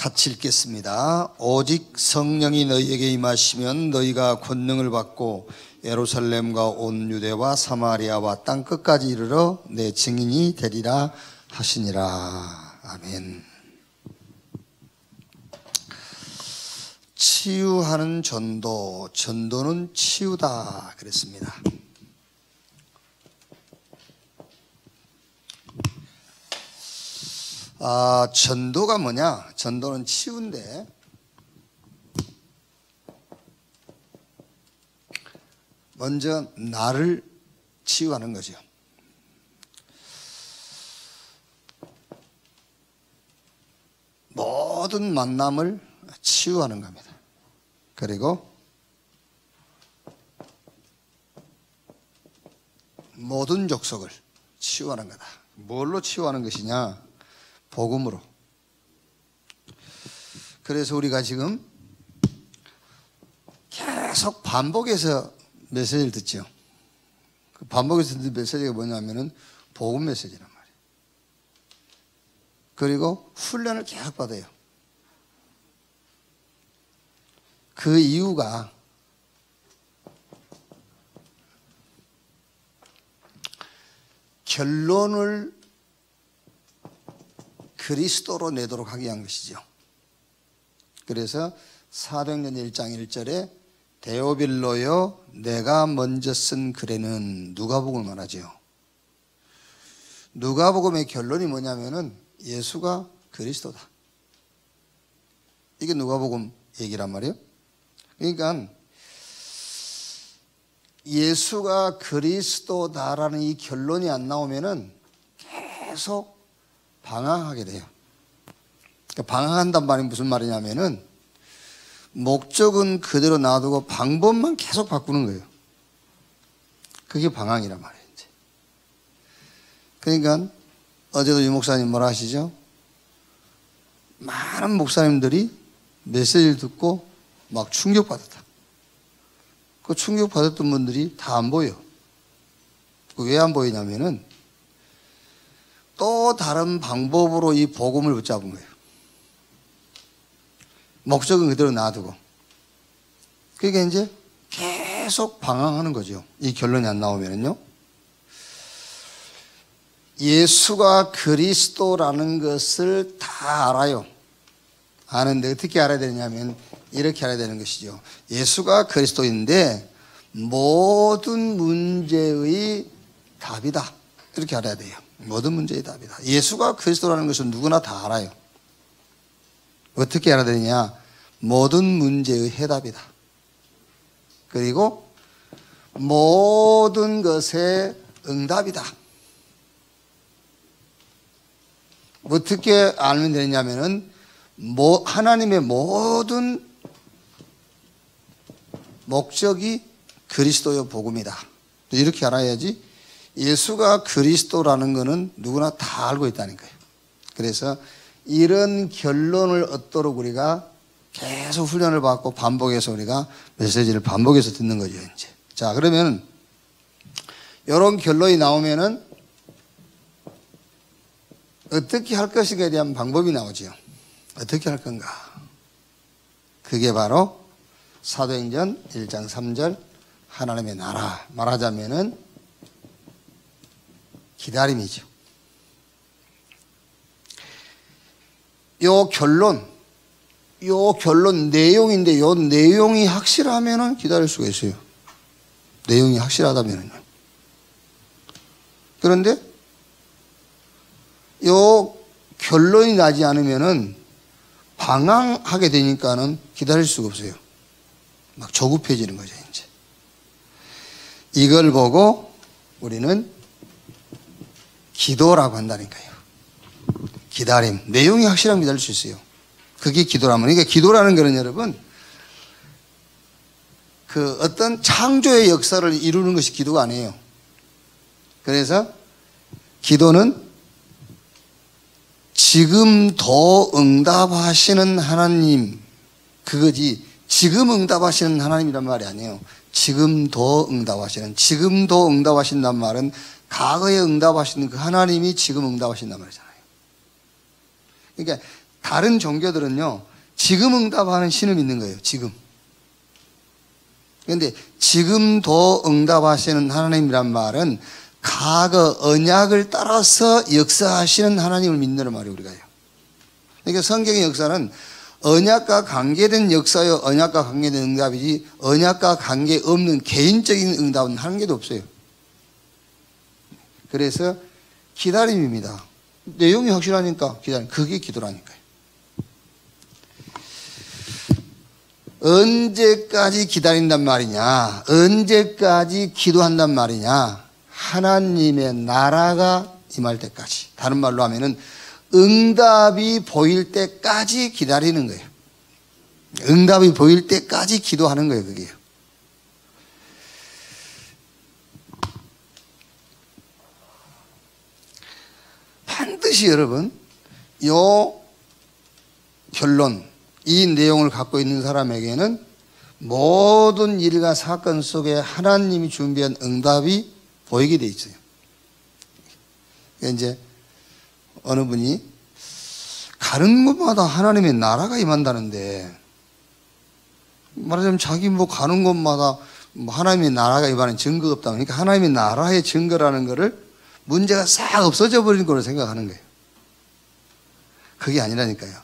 같이 읽겠습니다. 오직 성령이 너희에게 임하시면 너희가 권능을 받고 예루살렘과 온 유대와 사마리아와 땅 끝까지 이르러 내 증인이 되리라 하시니라. 아멘. 치유하는 전도, 전도는 치유다 그랬습니다. 전도가 뭐냐? 전도는 치유인데, 먼저 나를 치유하는 거죠. 모든 만남을 치유하는 겁니다. 그리고 모든 족속을 치유하는 거다. 뭘로 치유하는 것이냐? 복음으로. 그래서 우리가 지금 계속 반복해서 메시지를 듣죠. 그 반복해서 듣는 메시지가 뭐냐면은 복음 메시지란 말이에요. 그리고 훈련을 계속 받아요. 그 이유가 결론을 그리스도로 내도록 하기 위한 것이죠. 그래서 사도행전 1장 1절에 데오빌로여 내가 먼저 쓴 글에는 누가복음을 말하죠. 누가복음의 결론이 뭐냐면은 예수가 그리스도다. 이게 누가복음 얘기란 말이에요. 그러니까 예수가 그리스도다라는 이 결론이 안 나오면은 계속 방황하게 돼요. 방황한단 말이 무슨 말이냐면은 목적은 그대로 놔두고 방법만 계속 바꾸는 거예요. 그게 방황이란 말이에요. 이제. 그러니까 어제도 유 목사님 뭐라 하시죠? 많은 목사님들이 메시지를 듣고 막 충격받았다. 그 충격받았던 분들이 다 안 보여. 왜 안 보이냐면은 또 다른 방법으로 이 복음을 붙잡은 거예요. 목적은 그대로 놔두고. 그러니까 이제 계속 방황하는 거죠. 이 결론이 안 나오면은요. 예수가 그리스도라는 것을 다 알아요. 아는데 어떻게 알아야 되냐면 이렇게 알아야 되는 것이죠. 예수가 그리스도인데 모든 문제의 답이다. 이렇게 알아야 돼요. 모든 문제의 답이다. 예수가 그리스도라는 것은 누구나 다 알아요. 어떻게 알아야 되느냐? 모든 문제의 해답이다. 그리고 모든 것의 응답이다. 어떻게 알면 되냐면은 하나님의 모든 목적이 그리스도의 복음이다. 이렇게 알아야지. 예수가 그리스도라는 것은 누구나 다 알고 있다는 거예요. 그래서 이런 결론을 얻도록 우리가 계속 훈련을 받고 반복해서 우리가 메시지를 반복해서 듣는 거죠, 이제. 자, 그러면 이런 결론이 나오면은 어떻게 할 것인가에 대한 방법이 나오죠. 어떻게 할 건가? 그게 바로 사도행전 1장 3절 하나님의 나라. 말하자면은 기다림이죠. 요 결론 내용인데 요 내용이 확실하면은 기다릴 수가 있어요. 내용이 확실하다면은요. 그런데 요 결론이 나지 않으면은 방황하게 되니까는 기다릴 수가 없어요. 막 조급해지는 거죠, 이제. 이걸 보고 우리는 기도라고 한다니까요. 기다림. 내용이 확실하면 기다릴 수 있어요. 그게 기도라면. 그러니까 기도라는 거는 여러분, 그 어떤 창조의 역사를 이루는 것이 기도가 아니에요. 그래서 기도는 지금 더 응답하시는 하나님, 그거지 지금 응답하시는 하나님이란 말이 아니에요. 지금 더 응답하시는, 지금 더 응답하신단 말은 과거에 응답하시는 그 하나님이 지금 응답하신단 말이잖아요. 그러니까 다른 종교들은요, 지금 응답하는 신을 믿는 거예요, 지금. 그런데 지금도 응답하시는 하나님이란 말은 과거 언약을 따라서 역사하시는 하나님을 믿는 말이에요, 우리가요. 그러니까 성경의 역사는 언약과 관계된 역사요, 언약과 관계된 응답이지, 언약과 관계없는 개인적인 응답은 한 개도 없어요. 그래서 기다림입니다. 내용이 확실하니까 기다림. 그게 기도라니까요. 언제까지 기다린단 말이냐? 언제까지 기도한단 말이냐? 하나님의 나라가 임할 때까지. 다른 말로 하면은 응답이 보일 때까지 기다리는 거예요. 응답이 보일 때까지 기도하는 거예요, 그게요. 반드시 여러분, 요 결론, 이 내용을 갖고 있는 사람에게는 모든 일과 사건 속에 하나님이 준비한 응답이 보이게 돼 있어요. 이제 어느 분이 가는 곳마다 하나님의 나라가 임한다는데, 말하자면 자기 뭐 가는 곳마다 하나님의 나라가 임하는 증거가 없다. 그러니까 하나님의 나라의 증거라는 거를 문제가 싹 없어져 버리는 걸로 생각하는 거예요. 그게 아니라니까요.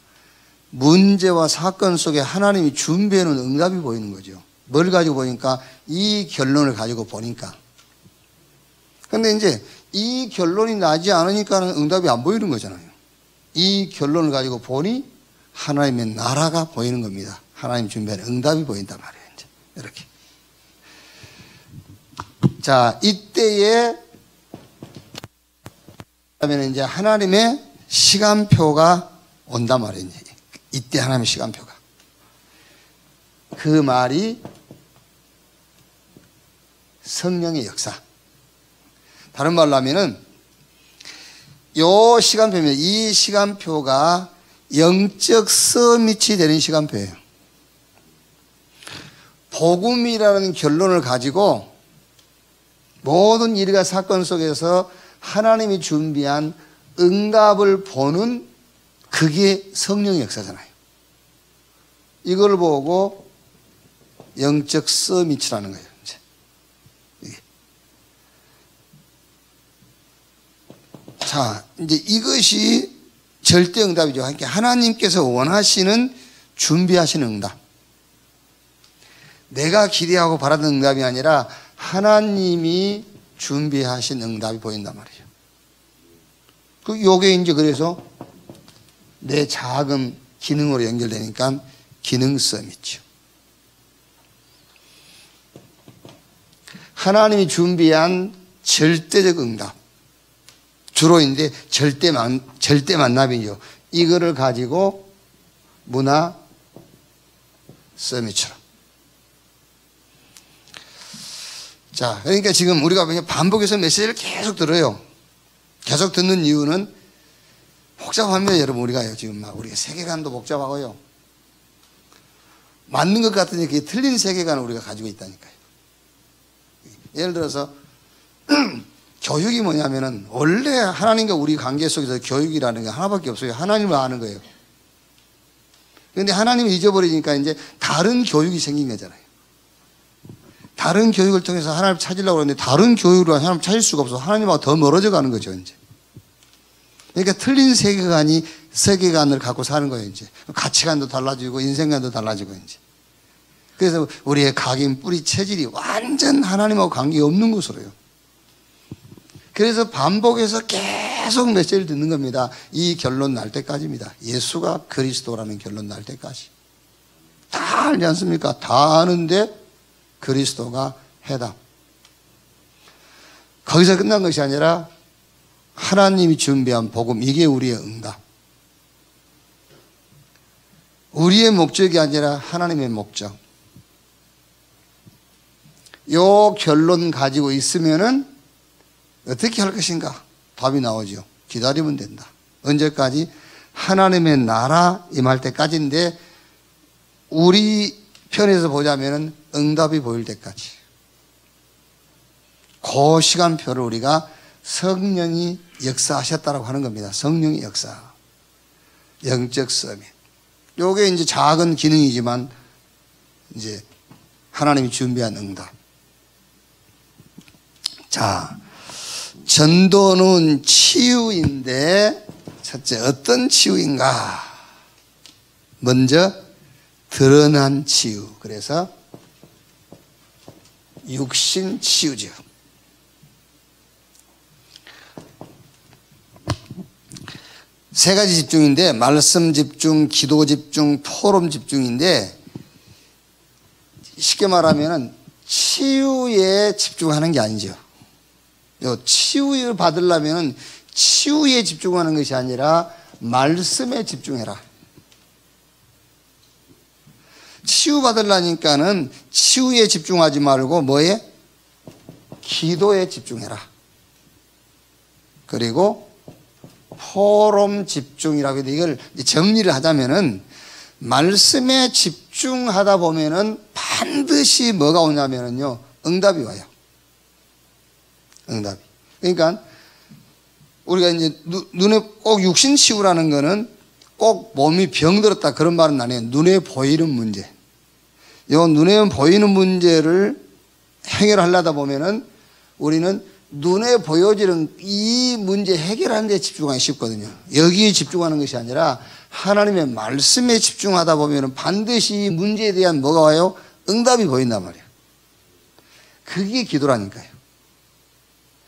문제와 사건 속에 하나님이 준비해 놓은 응답이 보이는 거죠. 뭘 가지고 보니까 이 결론을 가지고 보니까. 근데 이제 이 결론이 나지 않으니까는 응답이 안 보이는 거잖아요. 이 결론을 가지고 보니 하나님의 나라가 보이는 겁니다. 하나님 준비한 응답이 보인단 말이에요. 이제 이렇게. 자, 이때에 그러면 이제 하나님의 시간표가 온단 말이에요. 이때 하나님의 시간표가. 그 말이 성령의 역사. 다른 말로 하면은 요 시간표입니다. 이 시간표가 영적 서밋이 되는 시간표예요. 복음이라는 결론을 가지고 모든 일과 사건 속에서 하나님이 준비한 응답을 보는 그게 성령의 역사잖아요. 이걸 보고 영적 서밋이라는 거예요. 자, 이제 이것이 절대 응답이죠. 그러니까 하나님께서 원하시는 준비하시는 응답. 내가 기대하고 바라는 응답이 아니라 하나님이 준비하신 응답이 보인단 말이죠. 요게 이제 그래서 내 작은 기능으로 연결되니까 기능성이죠. 하나님이 준비한 절대적 응답. 주로 이제 절대 만납이죠. 이거를 가지고 문화 서밋처럼. 자, 그러니까 지금 우리가 반복해서 메시지를 계속 들어요. 계속 듣는 이유는 복잡합니다, 여러분. 우리가요, 지금 막 우리가 세계관도 복잡하고요. 맞는 것 같은데 그게 틀린 세계관을 우리가 가지고 있다니까요. 예를 들어서 교육이 뭐냐면은 원래 하나님과 우리 관계 속에서 교육이라는 게 하나밖에 없어요. 하나님을 아는 거예요. 그런데 하나님을 잊어버리니까 이제 다른 교육이 생긴 거잖아요. 다른 교육을 통해서 하나님을 찾으려고 하는데 다른 교육으로 하나님을 찾을 수가 없어서 하나님하고 더 멀어져 가는 거죠, 이제. 그러니까 틀린 세계관을 갖고 사는 거예요, 이제. 가치관도 달라지고 인생관도 달라지고 이제. 그래서 우리의 각인, 뿌리, 체질이 완전 하나님하고 관계 없는 것으로요. 그래서 반복해서 계속 메시지를 듣는 겁니다. 이 결론 날 때까지입니다. 예수가 그리스도라는 결론 날 때까지. 다 알지 않습니까? 다 아는데 그리스도가 해답. 거기서 끝난 것이 아니라 하나님이 준비한 복음, 이게 우리의 응답. 우리의 목적이 아니라 하나님의 목적. 요 결론 가지고 있으면은 어떻게 할 것인가? 답이 나오죠. 기다리면 된다. 언제까지? 하나님의 나라 임할 때까지인데 우리 편에서 보자면은 응답이 보일 때까지. 그 시간표를 우리가 성령이 역사하셨다라고 하는 겁니다. 성령의 역사. 영적 서밋. 요게 이제 작은 기능이지만 이제 하나님이 준비한 응답. 자, 전도는 치유인데 첫째 어떤 치유인가? 먼저 드러난 치유. 그래서 육신 치유죠. 세 가지 집중인데 말씀 집중, 기도 집중, 토론 집중인데 쉽게 말하면 치유에 집중하는 게 아니죠. 치유를 받으려면 치유에 집중하는 것이 아니라 말씀에 집중해라. 치유 받으려니까는 치유에 집중하지 말고 뭐에? 기도에 집중해라. 그리고 포럼 집중이라고 해도 이걸 정리를 하자면은 말씀에 집중하다 보면은 반드시 뭐가 오냐면은요, 응답이 와요. 응답이. 그러니까 우리가 이제 눈에 꼭 육신 치유라는 거는 꼭 몸이 병들었다 그런 말은 아니에요. 눈에 보이는 문제. 요 눈에 보이는 문제를 해결하려다 보면은 우리는 눈에 보여지는 이 문제 해결하는 데 집중하기 쉽거든요. 여기에 집중하는 것이 아니라 하나님의 말씀에 집중하다 보면은 반드시 이 문제에 대한 뭐가 와요? 응답이 보인단 말이에요. 그게 기도라니까요.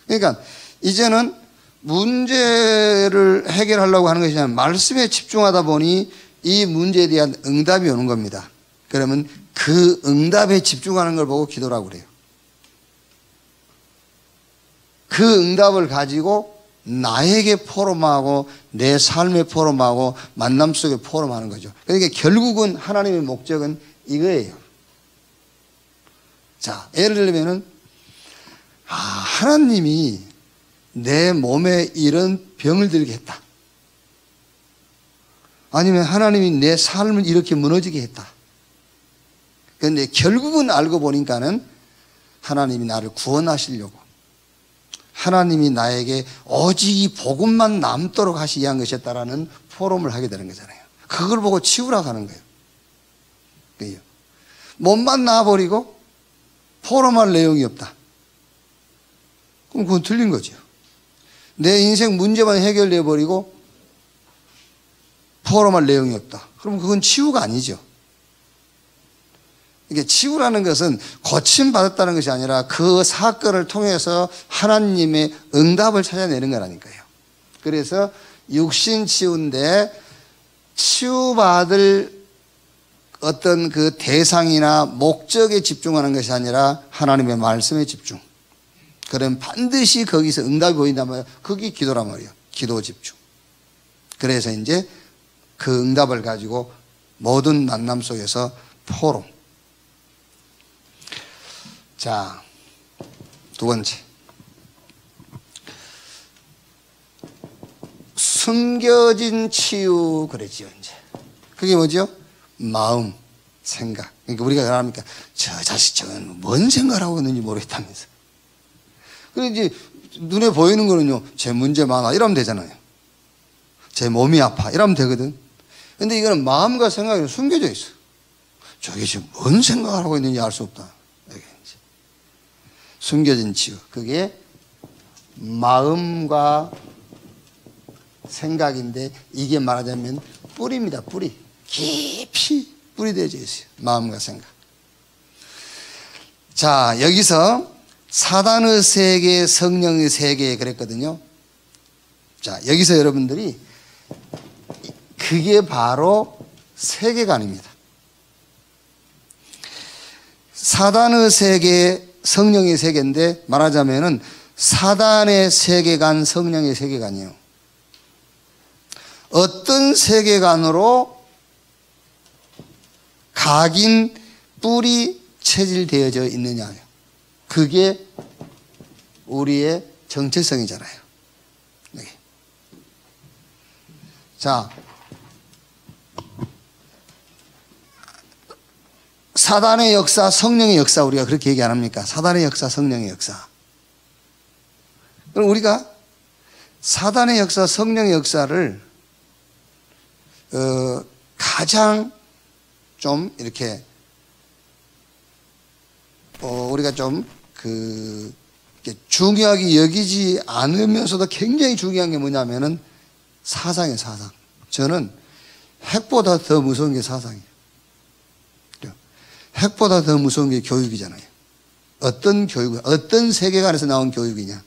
그러니까 이제는 문제를 해결하려고 하는 것이 아니라 말씀에 집중하다 보니 이 문제에 대한 응답이 오는 겁니다. 그러면 그 응답에 집중하는 걸 보고 기도라고 그래요. 그 응답을 가지고 나에게 포럼하고 내 삶에 포럼하고 만남 속에 포럼하는 거죠. 그러니까 결국은 하나님의 목적은 이거예요. 자, 예를 들면은 하나님이 내 몸에 이런 병을 들게 했다. 아니면 하나님이 내 삶을 이렇게 무너지게 했다. 그런데 결국은 알고 보니까는 하나님이 나를 구원하시려고 하나님이 나에게 오직 이 복음만 남도록 하시기 위한 것이었다라는 포럼을 하게 되는 거잖아요. 그걸 보고 치우라고 하는 거예요. 몸만 나아버리고 포럼할 내용이 없다. 그럼 그건 틀린 거죠. 내 인생 문제만 해결돼 버리고 포럼할 내용이 없다. 그럼 그건 치유가 아니죠. 이게 치유라는 것은 고침받았다는 것이 아니라 그 사건을 통해서 하나님의 응답을 찾아내는 거라니까요. 그래서 육신 치유인데 치유받을 어떤 그 대상이나 목적에 집중하는 것이 아니라 하나님의 말씀에 집중. 그럼 반드시 거기서 응답이 보인단 말이에요. 그게 기도란 말이에요. 기도 집중. 그래서 이제 그 응답을 가지고 모든 만남 속에서 포럼. 자, 두 번째. 숨겨진 치유 그랬죠, 이제. 그게 뭐죠? 마음, 생각. 그러니까 우리가 그럽니까? 저 자식 저건 뭔 생각을 하고 있는지 모르겠다면서. 그리고 이제 눈에 보이는 거는요, 제 문제 많아. 이러면 되잖아요. 제 몸이 아파. 이러면 되거든. 근데 이거는 마음과 생각이 숨겨져 있어. 저게 지금 뭔 생각을 하고 있는지 알 수 없다. 숨겨진 치유. 그게 마음과 생각인데 이게 말하자면 뿌리입니다. 뿌리. 깊이 뿌리되어져 있어요. 마음과 생각. 자, 여기서 사단의 세계, 성령의 세계 그랬거든요. 자, 여기서 여러분들이 그게 바로 세계관입니다. 사단의 세계, 성령의 세계인데 말하자면은 사단의 세계관, 성령의 세계관이에요. 어떤 세계관으로 각인 뿔이 체질되어져 있느냐. 그게 우리의 정체성이잖아요. 네. 자, 사단의 역사, 성령의 역사 우리가 그렇게 얘기 안 합니까? 사단의 역사, 성령의 역사. 그럼 우리가 사단의 역사, 성령의 역사를 가장 좀 이렇게 우리가 좀 중요하게 여기지 않으면서도 굉장히 중요한 게 뭐냐면은 사상이에요, 사상. 저는 핵보다 더 무서운 게 사상이에요. 핵보다 더 무서운 게 교육이잖아요. 어떤 교육, 어떤 세계관에서 나온 교육이냐,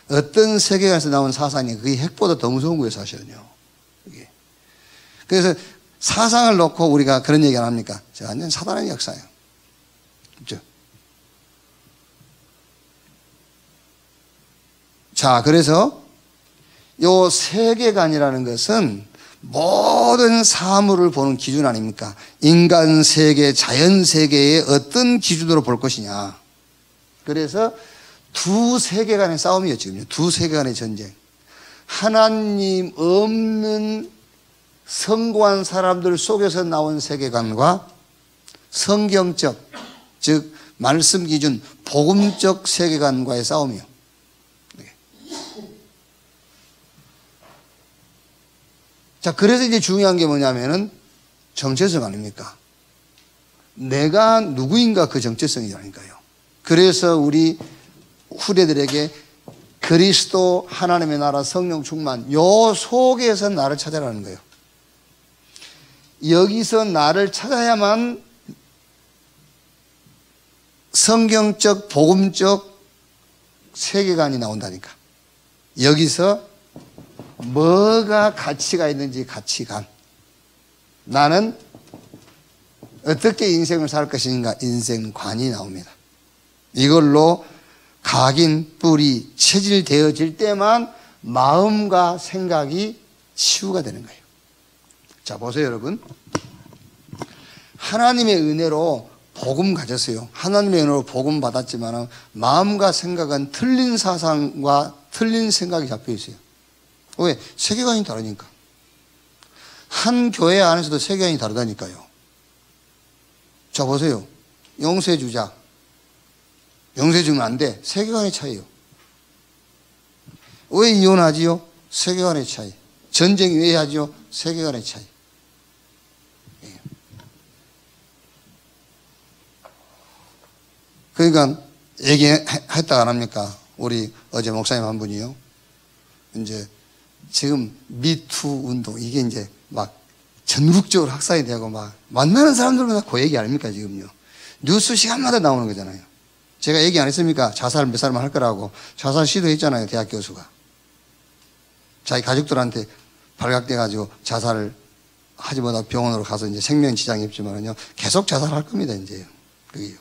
어떤 세계관에서 나온 사상이 그게 핵보다 더 무서운 거예요, 사실은요. 이게. 그래서 사상을 놓고 우리가 그런 얘기 안 합니까? 저 완전 사단의 역사예요. 그렇죠? 자, 그래서 요 세계관이라는 것은 모든 사물을 보는 기준 아닙니까? 인간 세계, 자연 세계의 어떤 기준으로 볼 것이냐. 그래서 두 세계관의 싸움이에요, 지금요. 두 세계관의 전쟁. 하나님 없는 성공한 사람들 속에서 나온 세계관과 성경적, 즉 말씀 기준, 복음적 세계관과의 싸움이요. 자, 그래서 이제 중요한 게 뭐냐면은 정체성 아닙니까? 내가 누구인가 그 정체성이라니까요. 그래서 우리 후대들에게 그리스도, 하나님의 나라, 성령 충만, 요 속에서 나를 찾아라는 거예요. 여기서 나를 찾아야만 성경적, 복음적 세계관이 나온다니까. 여기서 뭐가 가치가 있는지 가치관. 나는 어떻게 인생을 살 것인가 인생관이 나옵니다. 이걸로 각인, 뿌리, 체질되어질 때만 마음과 생각이 치유가 되는 거예요. 자, 보세요, 여러분. 하나님의 은혜로 복음 가졌어요. 하나님의 은혜로 복음 받았지만 마음과 생각은 틀린 사상과 틀린 생각이 잡혀 있어요. 왜? 세계관이 다르니까. 한 교회 안에서도 세계관이 다르다니까요. 자, 보세요. 영세 주자. 영세 주면 안 돼. 세계관의 차이요. 왜 이혼하지요? 세계관의 차이. 전쟁 왜 하지요? 세계관의 차이. 그러니까 얘기했다 안 합니까? 우리 어제 목사님 한 분이요. 이제 지금 미투 운동 이게 이제 막 전국적으로 확산이 되고 막 만나는 사람들마다 그 얘기 아닙니까 지금요. 뉴스 시간마다 나오는 거잖아요. 제가 얘기 안 했습니까? 자살 몇 살만 할 거라고. 자살 시도했잖아요, 대학 교수가. 자기 가족들한테 발각돼 가지고 자살을 하지 못하고 병원으로 가서 이제 생명 지장이 없지만은요 계속 자살할 겁니다, 이제. 그게요.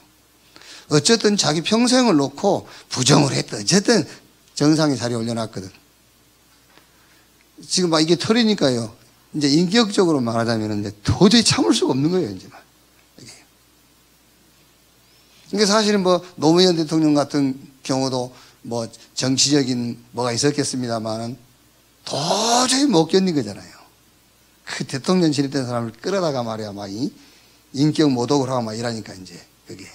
어쨌든 자기 평생을 놓고 부정을 했다. 어쨌든 정상의 자리에 올려놨거든. 지금 막 이게 털이니까요. 이제 인격적으로 말하자면 이제 도저히 참을 수가 없는 거예요, 이제. 그러니까 사실은 뭐 노무현 대통령 같은 경우도 뭐 정치적인 뭐가 있었겠습니다만은 도저히 못 견딘 거잖아요. 그 대통령 지냈던 사람을 끌어다가 말이야, 막 이 인격 모독을 하고 막 이러니까 이제 그게.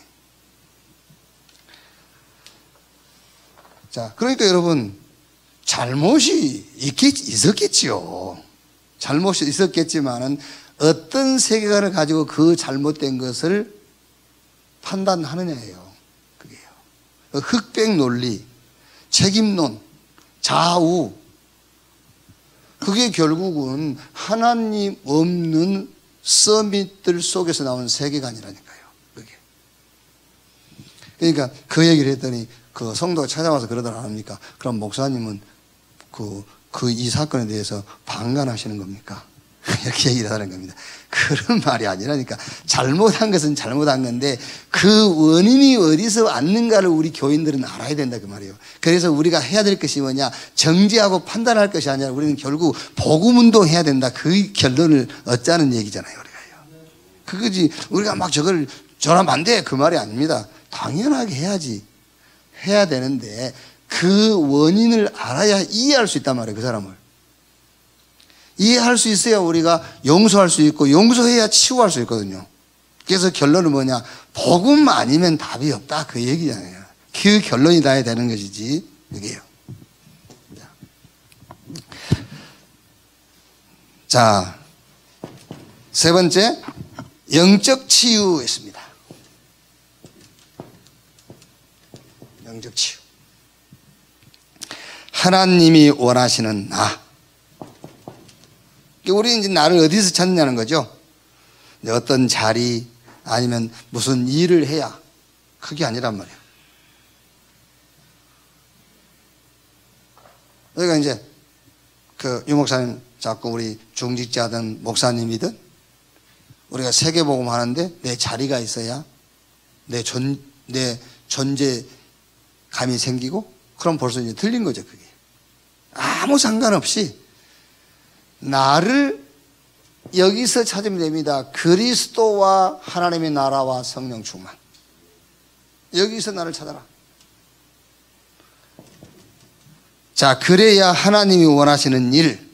자, 그러니까 여러분 잘못이 있었겠지요. 잘못이 있었겠지만은 어떤 세계관을 가지고 그 잘못된 것을 판단하느냐예요. 그게요. 흑백 논리, 책임론, 좌우. 그게 결국은 하나님 없는 서밋들 속에서 나온 세계관이라니까요. 그게. 그러니까 그 얘기를 했더니 그 성도가 찾아와서 그러더라 합니까? 그럼 목사님은 이 사건에 대해서 방관하시는 겁니까? 이렇게 얘기를 하는 겁니다. 그런 말이 아니라니까. 잘못한 것은 잘못한 건데 그 원인이 어디서 왔는가를 우리 교인들은 알아야 된다 그 말이에요. 그래서 우리가 해야 될 것이 뭐냐, 정죄하고 판단할 것이 아니라 우리는 결국 복음운동 해야 된다, 그 결론을 얻자는 얘기잖아요, 우리가요. 그거지 우리가 막 저걸 저러면 안 돼 그 말이 아닙니다. 당연하게 해야지. 해야 되는데 그 원인을 알아야 이해할 수 있단 말이에요, 그 사람을. 이해할 수 있어야 우리가 용서할 수 있고 용서해야 치유할 수 있거든요. 그래서 결론은 뭐냐, 복음 아니면 답이 없다 그 얘기잖아요. 그 결론이 나야 되는 것이지 이게요. 자, 세 번째, 영적 치유였습니다. 영적 치유. 하나님이 원하시는 나. 우리는 이제 나를 어디서 찾느냐는 거죠. 어떤 자리 아니면 무슨 일을 해야, 그게 아니란 말이에요. 그러니까 이제 유 목사님 자꾸 우리 중직자든 목사님이든 우리가 세계복음 하는데 내 자리가 있어야 내 존재감이 생기고, 그럼 벌써 이제 틀린 거죠. 그게 아무 상관없이 나를 여기서 찾으면 됩니다. 그리스도와 하나님의 나라와 성령 충만. 여기서 나를 찾아라. 자, 그래야 하나님이 원하시는 일.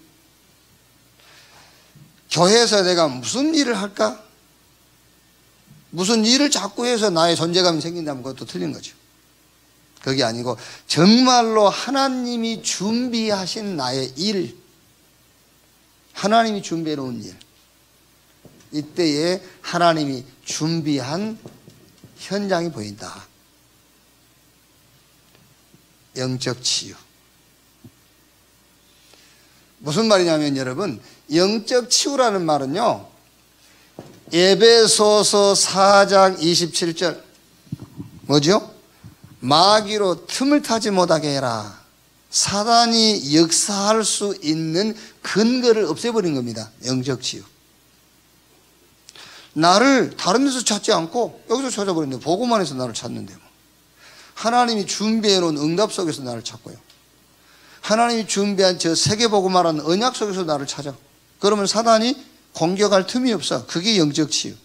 교회에서 내가 무슨 일을 할까? 무슨 일을 자꾸 해서 나의 존재감이 생긴다면 그것도 틀린 거죠. 그게 아니고 정말로 하나님이 준비하신 나의 일, 하나님이 준비해 놓은 일, 이때에 하나님이 준비한 현장이 보인다. 영적 치유. 무슨 말이냐면 여러분, 영적 치유라는 말은요, 에베소서 4장 27절 뭐죠? 마귀로 틈을 타지 못하게 해라. 사단이 역사할 수 있는 근거를 없애버린 겁니다. 영적 치유. 나를 다른 데서 찾지 않고 여기서 찾아버렸는데, 복음 안에서 나를 찾는데, 하나님이 준비해 놓은 응답 속에서 나를 찾고요, 하나님이 준비한 저 세계복음화라는 언약 속에서 나를 찾아. 그러면 사단이 공격할 틈이 없어. 그게 영적 치유.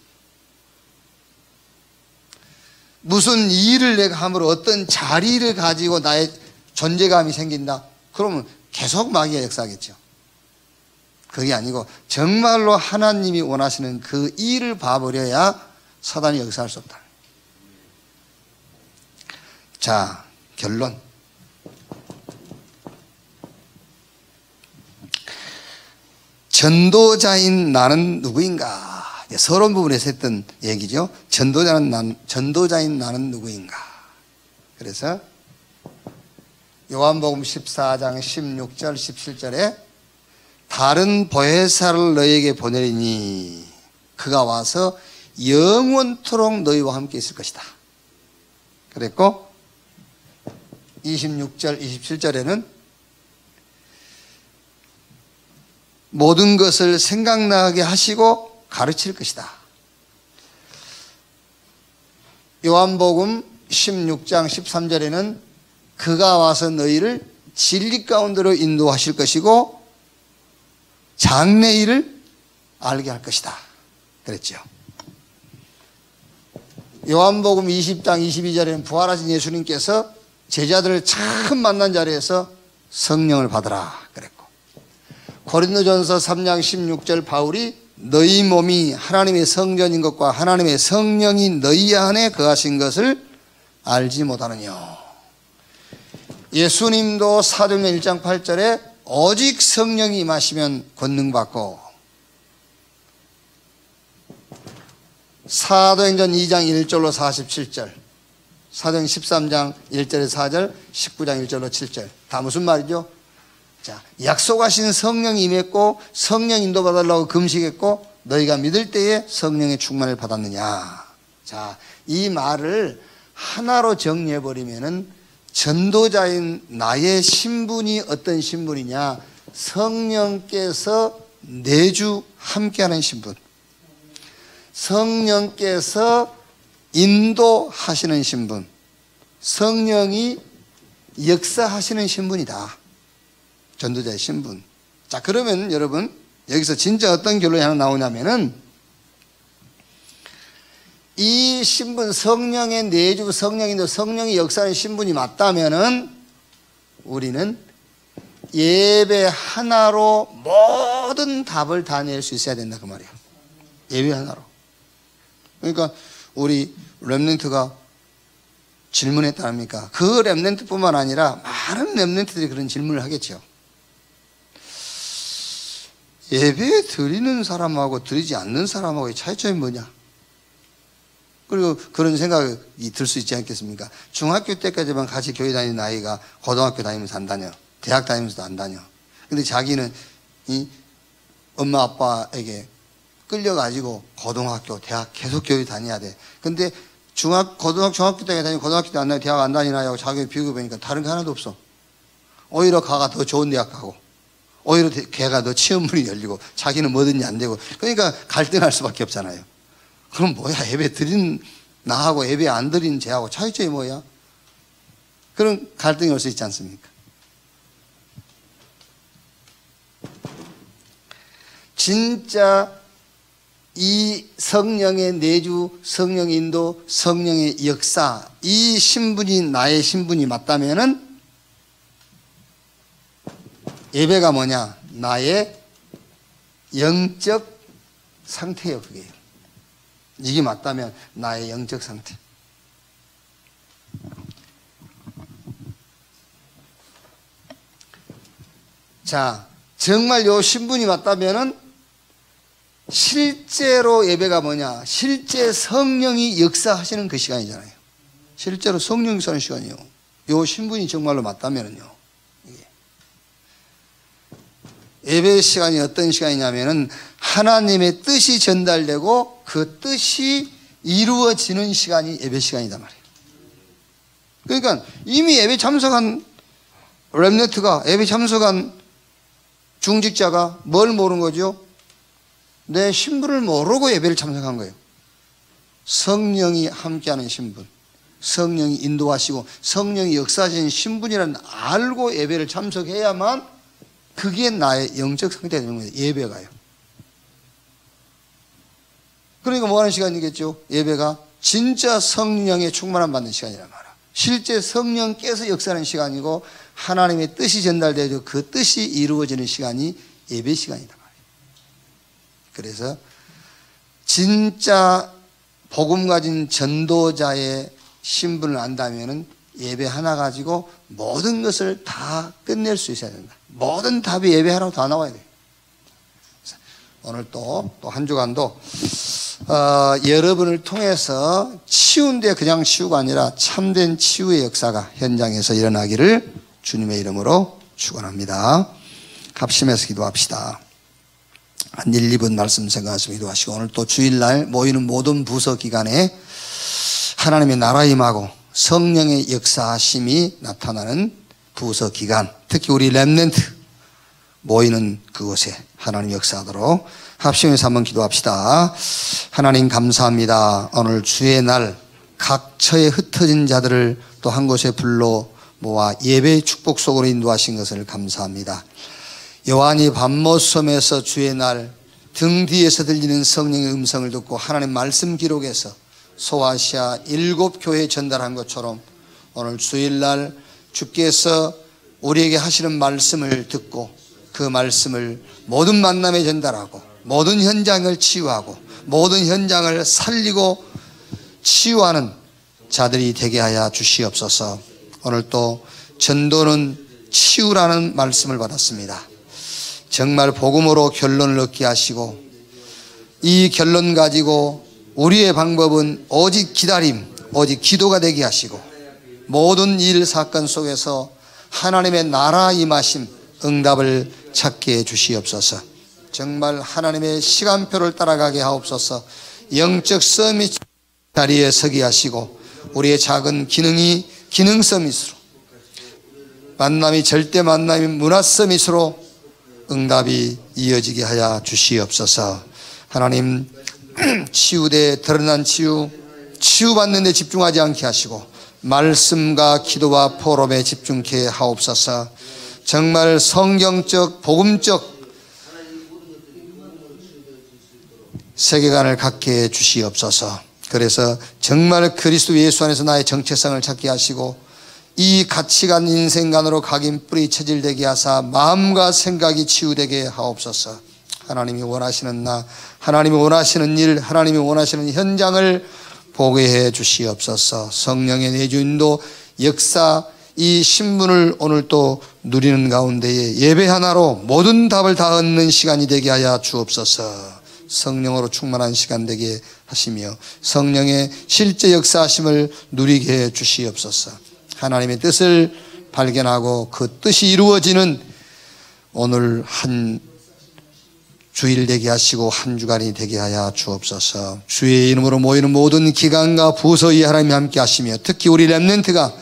무슨 일을 내가 함으로 어떤 자리를 가지고 나의 존재감이 생긴다. 그러면 계속 마귀가 역사하겠죠. 그게 아니고 정말로 하나님이 원하시는 그 일을 봐버려야 사단이 역사할 수 없다. 자, 결론. 전도자인 나는 누구인가? 서론 부분에서 했던 얘기죠. 전도자인 나는 누구인가? 그래서 요한복음 14장 16절 17절에 다른 보혜사를 너희에게 보내리니 그가 와서 영원토록 너희와 함께 있을 것이다. 그랬고 26절 27절에는 모든 것을 생각나게 하시고 가르칠 것이다. 요한복음 16장 13절에는 그가 와서 너희를 진리 가운데로 인도하실 것이고 장래일을 알게 할 것이다. 그랬죠. 요한복음 20장 22절에는 부활하신 예수님께서 제자들을 처음 만난 자리에서 성령을 받으라 그랬고, 고린도전서 3장 16절 바울이 너희 몸이 하나님의 성전인 것과 하나님의 성령이 너희 안에 거하신 것을 알지 못하느냐. 예수님도 사도행전 1장 8절에 오직 성령이 임하시면 권능받고, 사도행전 2장 1절로 47절, 사도행전 13장 1절에서 4절, 19장 1절로 7절 다 무슨 말이죠? 자, 약속하신 성령이 임했고 성령 인도받으려고 금식했고 너희가 믿을 때에 성령의 충만을 받았느냐. 자, 이 말을 하나로 정리해버리면은 전도자인 나의 신분이 어떤 신분이냐? 성령께서 내주 함께하는 신분, 성령께서 인도하시는 신분, 성령이 역사하시는 신분이다. 전도자의 신분. 자, 그러면 여러분 여기서 진짜 어떤 결론이 하나 나오냐면은 이 신분, 성령의 내주, 성령인도 성령이 역사하는 신분이 맞다면은 우리는 예배 하나로 모든 답을 다 낼 수 있어야 된다 그 말이에요. 예배 하나로. 그러니까 우리 렘넌트가 질문했다 합니까? 그 렘넌트뿐만 아니라 많은 렘넌트들이 그런 질문을 하겠죠. 예배 드리는 사람하고 드리지 않는 사람하고의 차이점이 뭐냐? 그리고 그런 생각이 들 수 있지 않겠습니까? 중학교 때까지만 같이 교회 다니는 아이가 고등학교 다니면서 안 다녀. 대학 다니면서도 안 다녀. 근데 자기는 이 엄마 아빠에게 끌려가지고 고등학교, 대학 계속 교회 다녀야 돼. 근데 중학교 때 다니고 고등학교 때 안 다니고 대학 안 다니나요? 자기 비교해보니까 다른 게 하나도 없어. 오히려 가가 더 좋은 대학 가고, 오히려 걔가 더 취업문이 열리고, 자기는 뭐든지 안 되고. 그러니까 갈등할 수밖에 없잖아요. 그럼 뭐야? 예배 드린 나하고 예배 안 드린 쟤하고 차이점이 뭐야? 그런 갈등이 올 수 있지 않습니까? 진짜 이 성령의 내주, 성령의 인도, 성령의 역사, 이 신분이 나의 신분이 맞다면은 예배가 뭐냐? 나의 영적 상태예요, 그게. 이게 맞다면 나의 영적 상태. 자, 정말 요 신분이 맞다면은 실제로 예배가 뭐냐? 실제 성령이 역사하시는 그 시간이잖아요. 실제로 성령이 역사하는 시간이요. 요 신분이 정말로 맞다면은요. 예배 시간이 어떤 시간이냐면은 하나님의 뜻이 전달되고 그 뜻이 이루어지는 시간이 예배 시간이단 말이에요. 그러니까 이미 예배 참석한 렘넌트가, 예배 참석한 중직자가 뭘 모르는 거죠? 내 신분을 모르고 예배를 참석한 거예요. 성령이 함께하는 신분, 성령이 인도하시고 성령이 역사하시는 신분이라는 알고 예배를 참석해야만 그게 나의 영적 상태가 되는 거예요. 예배가요. 그러니까 뭐 하는 시간이겠죠? 예배가 진짜 성령의 충만함 받는 시간이란 말이야. 실제 성령께서 역사하는 시간이고 하나님의 뜻이 전달되어서 그 뜻이 이루어지는 시간이 예배 시간이다 말이에요. 그래서 진짜 복음 가진 전도자의 신분을 안다면은 예배 하나 가지고 모든 것을 다 끝낼 수 있어야 된다. 모든 답이 예배 하나로 다 나와야 돼요. 오늘 또 한 주간도 여러분을 통해서 치유인데 그냥 치유가 아니라 참된 치유의 역사가 현장에서 일어나기를 주님의 이름으로 축원합니다. 합심해서 기도합시다. 한 1, 2분 말씀 생각하시며 기도하시고 오늘 또 주일날 모이는 모든 부서 기간에 하나님의 나라 임하고 성령의 역사하심이 나타나는 부서 기간, 특히 우리 렘넌트 모이는 그곳에 하나님 역사하도록 합심해서 한번 기도합시다. 하나님 감사합니다. 오늘 주의 날 각처에 흩어진 자들을 또 한 곳에 불러 모아 예배의 축복 속으로 인도하신 것을 감사합니다. 요한이 밤모섬에서 주의 날 등 뒤에서 들리는 성령의 음성을 듣고 하나님 말씀 기록에서 소아시아 7교회에 전달한 것처럼 오늘 주일날 주께서 우리에게 하시는 말씀을 듣고 그 말씀을 모든 만남에 전달하고 모든 현장을 치유하고 모든 현장을 살리고 치유하는 자들이 되게 하여 주시옵소서. 오늘 또 전도는 치유라는 말씀을 받았습니다. 정말 복음으로 결론을 얻게 하시고 이 결론 가지고 우리의 방법은 오직 기다림, 오직 기도가 되게 하시고 모든 일 사건 속에서 하나님의 나라 임하심, 응답을 찾게 해 주시옵소서. 정말 하나님의 시간표를 따라가게 하옵소서. 영적 서밋 자리에 서게 하시고 우리의 작은 기능이 기능 서밋으로, 만남이 절대 만남이 문화 서밋으로 응답이 이어지게 하여 주시옵소서. 하나님 치유돼 드러난 치유받는 데 집중하지 않게 하시고 말씀과 기도와 포럼에 집중케 하옵소서. 정말 성경적 복음적 세계관을 갖게 해 주시옵소서. 그래서 정말 그리스도 예수 안에서 나의 정체성을 찾게 하시고 이 가치관 인생관으로 각인 뿌리 체질되게 하사 마음과 생각이 치유되게 하옵소서. 하나님이 원하시는 나, 하나님이 원하시는 일, 하나님이 원하시는 현장을 보게 해 주시옵소서. 성령의 내주인도 역사 이 신분을 오늘 또 누리는 가운데에 예배 하나로 모든 답을 다 얻는 시간이 되게 하여 주옵소서. 성령으로 충만한 시간 되게 하시며 성령의 실제 역사하심을 누리게 해 주시옵소서. 하나님의 뜻을 발견하고 그 뜻이 이루어지는 오늘 한 주일 되게 하시고 한 주간이 되게 하여 주옵소서. 주의 이름으로 모이는 모든 기관과 부서에 하나님이 함께 하시며 특히 우리 렘넌트가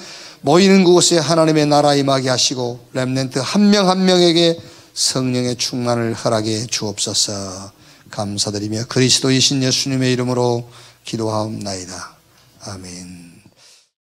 모이는 곳에 하나님의 나라 임하게 하시고 렘넌트 한 명 한 명에게 성령의 충만을 허락해 주옵소서. 감사드리며 그리스도이신 예수님의 이름으로 기도하옵나이다. 아멘.